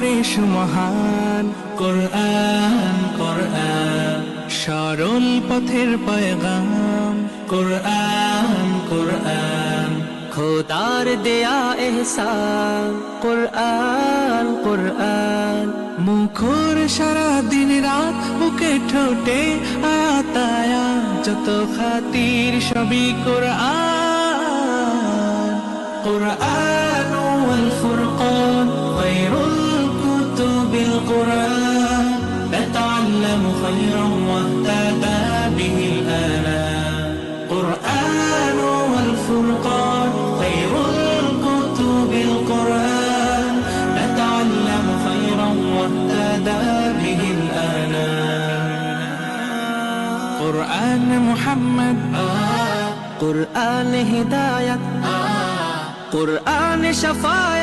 করে সুমহান। কোরআন কোরআন সরল পথের পয়গাম। কোরআন কোরআন খোদার দেয়া এহসান। কোরআন কোরআন মুখর সারা দিন রাত, বুকে ঠোঁটে আয়াত আয়াত, যত খাতির সবই কোরআন। কোরআন ওয়াল ফুরকান খায়রুল কুতুবিল কোরআন, নাতাআল্লামু খায়রান ওয়াহতাদা বিহিল আনাম। কোরআন ওয়াল ফুরকান খায়রুল কুতুবিল কোরআন, নাতাআল্লামু খায়রান ওয়াহতাদা বিহিল আনাম। কোরআন মুহাম্মদ, কোরআন হিদায়াত, কোরআন শাফায়াত।